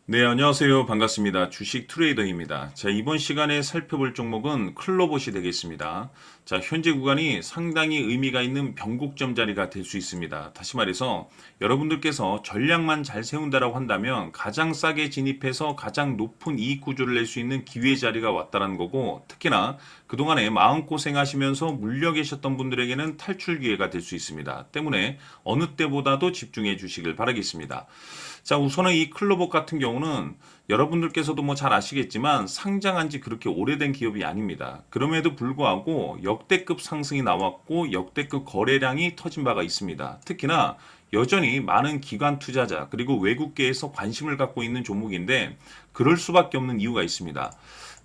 네, 안녕하세요. 반갑습니다. 주식 트레이더입니다. 자, 이번 시간에 살펴볼 종목은 클로봇이 되겠습니다. 자, 현재 구간이 상당히 의미가 있는 변곡점 자리가 될 수 있습니다. 다시 말해서 여러분들께서 전략만 잘 세운다라고 한다면 가장 싸게 진입해서 가장 높은 이익 구조를 낼 수 있는 기회 자리가 왔다라는 거고, 특히나 그동안에 마음고생하시면서 물려 계셨던 분들에게는 탈출 기회가 될 수 있습니다. 때문에 어느 때보다도 집중해 주시길 바라겠습니다. 자, 우선은 이 클로봇 같은 경우는 여러분들께서도 뭐 잘 아시겠지만 상장한 지 그렇게 오래된 기업이 아닙니다. 그럼에도 불구하고 역대급 상승이 나왔고 역대급 거래량이 터진 바가 있습니다. 특히나 여전히 많은 기관 투자자 그리고 외국계에서 관심을 갖고 있는 종목인데 그럴 수밖에 없는 이유가 있습니다.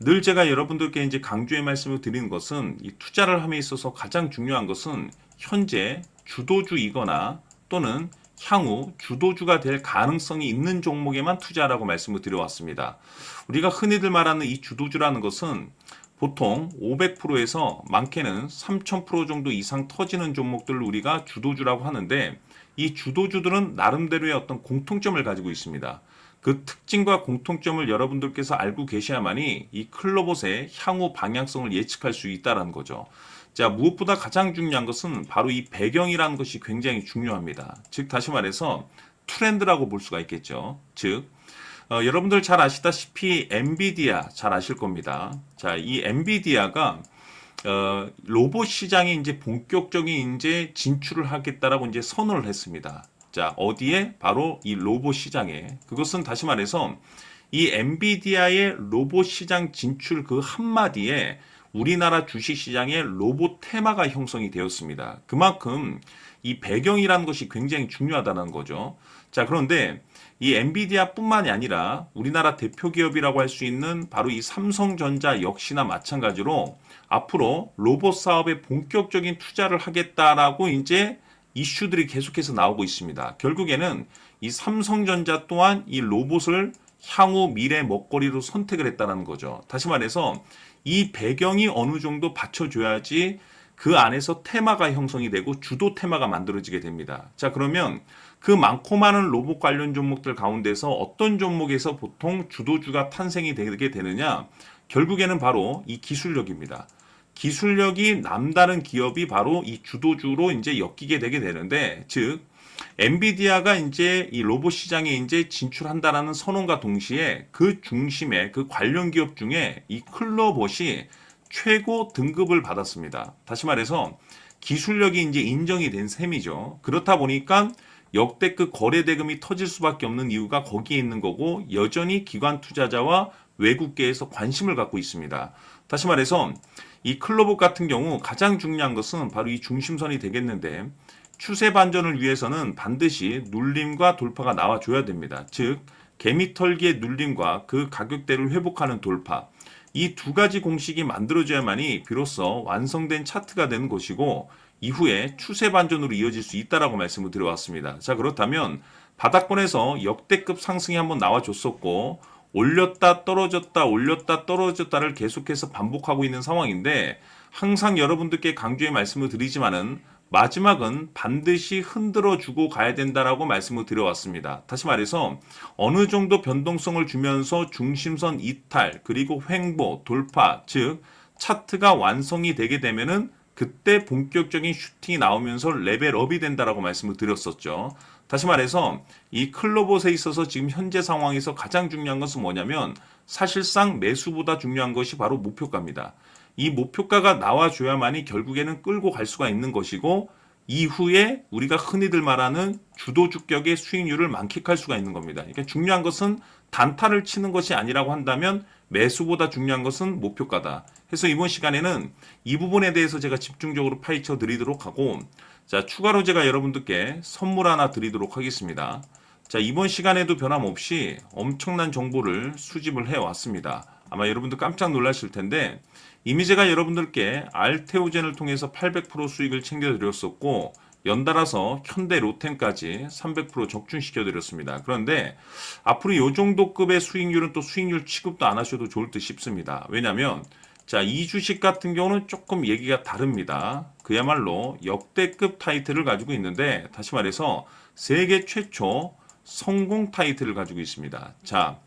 늘 제가 여러분들께 이제 강조의 말씀을 드리는 것은 이 투자를 함에 있어서 가장 중요한 것은 현재 주도주이거나 또는 향후 주도주가 될 가능성이 있는 종목에만 투자하라고 말씀을 드려왔습니다. 우리가 흔히들 말하는 이 주도주라는 것은 보통 500%에서 많게는 3000% 정도 이상 터지는 종목들을 우리가 주도주라고 하는데 이 주도주들은 나름대로의 어떤 공통점을 가지고 있습니다. 그 특징과 공통점을 여러분들께서 알고 계셔야만이 이 클로봇의 향후 방향성을 예측할 수 있다는 거죠. 자, 무엇보다 가장 중요한 것은 바로 이 배경이라는 것이 굉장히 중요합니다. 즉, 다시 말해서 트렌드라고 볼 수가 있겠죠. 즉, 여러분들 잘 아시다시피 엔비디아 잘 아실 겁니다. 자, 이 엔비디아가 로봇 시장에 이제 본격적인 이제 진출을 하겠다라고 이제 선언을 했습니다. 자, 어디에? 바로 이 로봇 시장에. 그것은 다시 말해서 이 엔비디아의 로봇 시장 진출 그 한마디에 우리나라 주식시장에 로봇 테마가 형성이 되었습니다. 그만큼 이 배경이라는 것이 굉장히 중요하다는 거죠. 자, 그런데 이 엔비디아뿐만이 아니라 우리나라 대표 기업이라고 할 수 있는 바로 이 삼성전자 역시나 마찬가지로 앞으로 로봇 사업에 본격적인 투자를 하겠다라고 이제 이슈들이 계속해서 나오고 있습니다. 결국에는 이 삼성전자 또한 이 로봇을 향후 미래 먹거리로 선택을 했다는 거죠. 다시 말해서 이 배경이 어느 정도 받쳐줘야지 그 안에서 테마가 형성이 되고 주도 테마가 만들어지게 됩니다. 자, 그러면 그 많고 많은 로봇 관련 종목들 가운데서 어떤 종목에서 보통 주도주가 탄생이 되게 되느냐? 결국에는 바로 이 기술력입니다. 기술력이 남다른 기업이 바로 이 주도주로 이제 엮이게 되게 되는데, 즉, 엔비디아가 이제 이 로봇 시장에 이제 진출한다라는 선언과 동시에 그 중심에 그 관련 기업 중에 이 클로봇이 최고 등급을 받았습니다. 다시 말해서 기술력이 이제 인정이 된 셈이죠. 그렇다 보니까 역대급 거래 대금이 터질 수밖에 없는 이유가 거기에 있는 거고 여전히 기관 투자자와 외국계에서 관심을 갖고 있습니다. 다시 말해서 이 클로봇 같은 경우 가장 중요한 것은 바로 이 중심선이 되겠는데 추세 반전을 위해서는 반드시 눌림과 돌파가 나와줘야 됩니다. 즉 개미털기의 눌림과 그 가격대를 회복하는 돌파 이 두 가지 공식이 만들어져야만이 비로소 완성된 차트가 되는 것이고 이후에 추세 반전으로 이어질 수 있다라고 말씀을 드려왔습니다. 자, 그렇다면 바닥권에서 역대급 상승이 한번 나와줬었고 올렸다 떨어졌다 올렸다 떨어졌다를 계속해서 반복하고 있는 상황인데 항상 여러분들께 강조의 말씀을 드리지만은 마지막은 반드시 흔들어주고 가야 된다라고 말씀을 드려왔습니다. 다시 말해서 어느 정도 변동성을 주면서 중심선 이탈 그리고 횡보 돌파 즉 차트가 완성이 되게 되면은 그때 본격적인 슈팅이 나오면서 레벨업이 된다라고 말씀을 드렸었죠. 다시 말해서 이 클로봇에 있어서 지금 현재 상황에서 가장 중요한 것은 뭐냐면 사실상 매수보다 중요한 것이 바로 목표가입니다. 이 목표가가 나와줘야만이 결국에는 끌고 갈 수가 있는 것이고 이후에 우리가 흔히들 말하는 주도주격의 수익률을 만끽할 수가 있는 겁니다. 그러니까 중요한 것은 단타를 치는 것이 아니라고 한다면 매수보다 중요한 것은 목표가다. 해서 이번 시간에는 이 부분에 대해서 제가 집중적으로 파헤쳐 드리도록 하고 자, 추가로 제가 여러분들께 선물 하나 드리도록 하겠습니다. 자, 이번 시간에도 변함없이 엄청난 정보를 수집을 해왔습니다. 아마 여러분들 깜짝 놀라실 텐데 이미 제가 여러분들께 알테오젠을 통해서 800% 수익을 챙겨드렸었고 연달아서 현대 로템까지 300% 적중시켜 드렸습니다. 그런데 앞으로 이 정도 급의 수익률은 또 수익률 취급도 안 하셔도 좋을 듯 싶습니다. 왜냐하면 자, 이 주식 같은 경우는 조금 얘기가 다릅니다. 그야말로 역대급 타이틀을 가지고 있는데 다시 말해서 세계 최초 성공 타이틀을 가지고 있습니다. 자,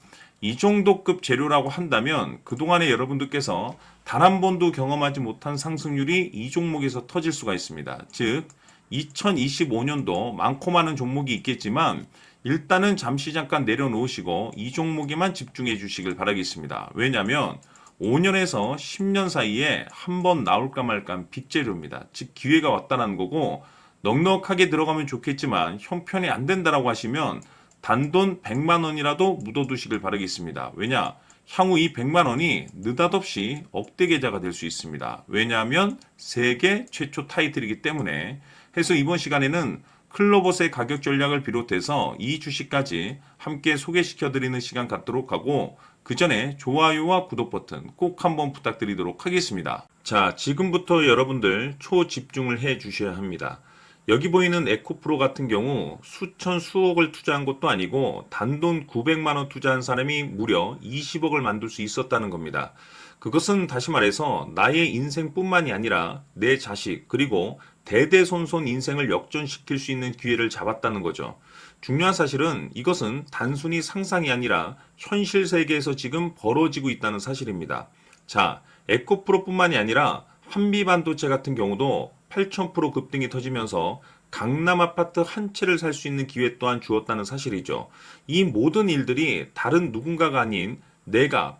이 정도 급 재료라고 한다면 그동안에 여러분들께서 단 한 번도 경험하지 못한 상승률이 이 종목에서 터질 수가 있습니다. 즉 2025년도 많고 많은 종목이 있겠지만 일단은 잠시 잠깐 내려놓으시고 이 종목에만 집중해 주시길 바라겠습니다. 왜냐하면 5년에서 10년 사이에 한 번 나올까 말까한 빅재료입니다. 즉 기회가 왔다는 거고 넉넉하게 들어가면 좋겠지만 형편이 안 된다라고 하시면 단돈 100만 원이라도 묻어두시길 바라겠습니다. 왜냐? 향후 이 100만 원이 느닷없이 억대 계좌가 될 수 있습니다. 왜냐하면 세계 최초 타이틀이기 때문에 해서 이번 시간에는 클로버스의 가격 전략을 비롯해서 이 주식까지 함께 소개시켜드리는 시간 갖도록 하고 그 전에 좋아요와 구독 버튼 꼭 한번 부탁드리도록 하겠습니다. 자, 지금부터 여러분들 초집중을 해 주셔야 합니다. 여기 보이는 에코프로 같은 경우 수천 수억을 투자한 것도 아니고 단돈 900만 원 투자한 사람이 무려 20억을 만들 수 있었다는 겁니다. 그것은 다시 말해서 나의 인생뿐만이 아니라 내 자식 그리고 대대손손 인생을 역전시킬 수 있는 기회를 잡았다는 거죠. 중요한 사실은 이것은 단순히 상상이 아니라 현실 세계에서 지금 벌어지고 있다는 사실입니다. 자, 에코프로뿐만이 아니라 한미반도체 같은 경우도 8,000% 급등이 터지면서 강남 아파트 한 채를 살 수 있는 기회 또한 주었다는 사실이죠. 이 모든 일들이 다른 누군가가 아닌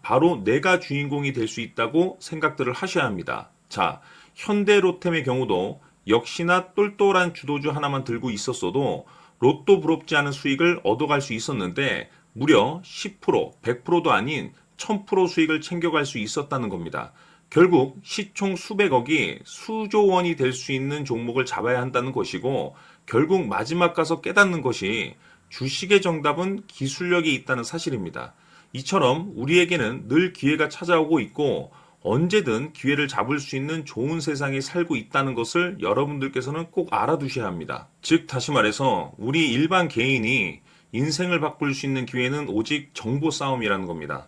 바로 내가 주인공이 될 수 있다고 생각들을 하셔야 합니다. 자, 현대로템의 경우도 역시나 똘똘한 주도주 하나만 들고 있었어도 로또 부럽지 않은 수익을 얻어갈 수 있었는데 무려 10%, 100%도 아닌 1000% 수익을 챙겨갈 수 있었다는 겁니다. 결국 시총 수백억이 수조 원이 될 수 있는 종목을 잡아야 한다는 것이고 결국 마지막 가서 깨닫는 것이 주식의 정답은 기술력이 있다는 사실입니다. 이처럼 우리에게는 늘 기회가 찾아오고 있고 언제든 기회를 잡을 수 있는 좋은 세상에 살고 있다는 것을 여러분들께서는 꼭 알아두셔야 합니다. 즉 다시 말해서 우리 일반 개인이 인생을 바꿀 수 있는 기회는 오직 정보 싸움이라는 겁니다.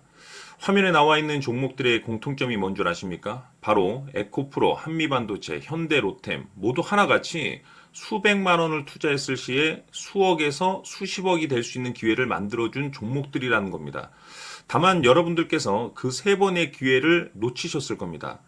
화면에 나와 있는 종목들의 공통점이 뭔 줄 아십니까? 바로 에코프로, 한미반도체, 현대로템 모두 하나같이 수백만 원을 투자했을 시에 수억에서 수십억이 될 수 있는 기회를 만들어준 종목들이라는 겁니다. 다만 여러분들께서 그 세 번의 기회를 놓치셨을 겁니다.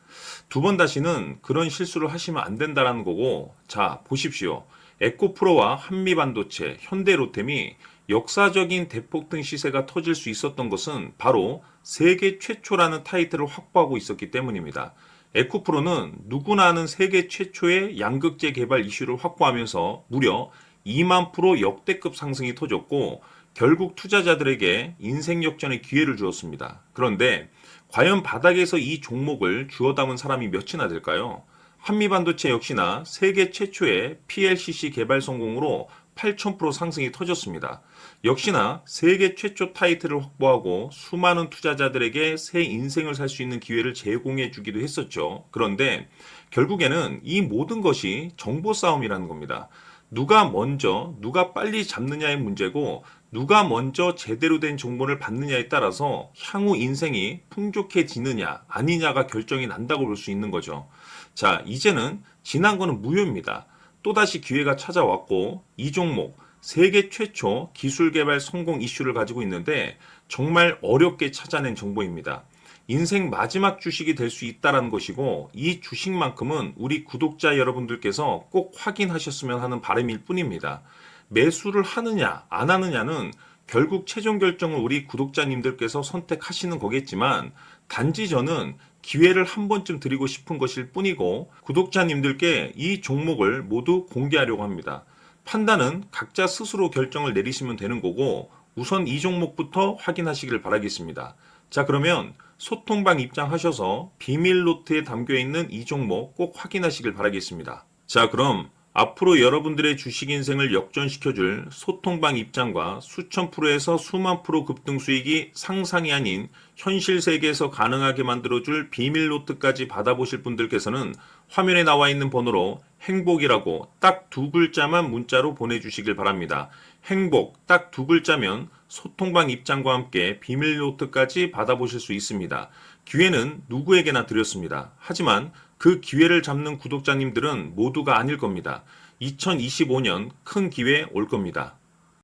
두 번 다시는 그런 실수를 하시면 안 된다는 거고, 자, 보십시오. 에코프로와 한미반도체, 현대로템이 역사적인 대폭등 시세가 터질 수 있었던 것은 바로 세계 최초라는 타이틀을 확보하고 있었기 때문입니다. 에코프로는 누구나 아는 세계 최초의 양극재 개발 이슈를 확보하면서 무려 2만 프로 역대급 상승이 터졌고 결국 투자자들에게 인생 역전의 기회를 주었습니다. 그런데 과연 바닥에서 이 종목을 주워 담은 사람이 몇이나 될까요? 한미반도체 역시나 세계 최초의 PLCC 개발 성공으로 8,000% 상승이 터졌습니다. 역시나 세계 최초 타이틀을 확보하고 수많은 투자자들에게 새 인생을 살 수 있는 기회를 제공해 주기도 했었죠. 그런데 결국에는 이 모든 것이 정보 싸움이라는 겁니다. 누가 먼저, 누가 빨리 잡느냐의 문제고 누가 먼저 제대로 된 정보를 받느냐에 따라서 향후 인생이 풍족해지느냐 아니냐가 결정이 난다고 볼 수 있는 거죠. 자, 이제는 지난 거는 무효입니다. 또다시 기회가 찾아왔고 이 종목 세계 최초 기술 개발 성공 이슈를 가지고 있는데 정말 어렵게 찾아낸 정보입니다. 인생 마지막 주식이 될 수 있다는 것이고 이 주식만큼은 우리 구독자 여러분들께서 꼭 확인하셨으면 하는 바람일 뿐입니다. 매수를 하느냐 안 하느냐는 결국 최종 결정을 우리 구독자님들께서 선택하시는 거겠지만 단지 저는 기회를 한 번쯤 드리고 싶은 것일 뿐이고 구독자님들께 이 종목을 모두 공개하려고 합니다. 판단은 각자 스스로 결정을 내리시면 되는 거고 우선 이 종목부터 확인하시길 바라겠습니다. 자, 그러면 소통방 입장하셔서 비밀 노트에 담겨있는 이 종목 꼭 확인하시길 바라겠습니다. 자, 그럼 앞으로 여러분들의 주식 인생을 역전시켜줄 소통방 입장과 수천 프로에서 수만 프로 급등 수익이 상상이 아닌 현실 세계에서 가능하게 만들어줄 비밀 노트까지 받아보실 분들께서는 화면에 나와 있는 번호로 행복이라고 딱 두 글자만 문자로 보내주시길 바랍니다. 행복 딱 두 글자면 소통방 입장과 함께 비밀 노트까지 받아보실 수 있습니다. 기회는 누구에게나 드렸습니다. 하지만 그 기회를 잡는 구독자님들은 모두가 아닐 겁니다. 2025년 큰 기회 올 겁니다.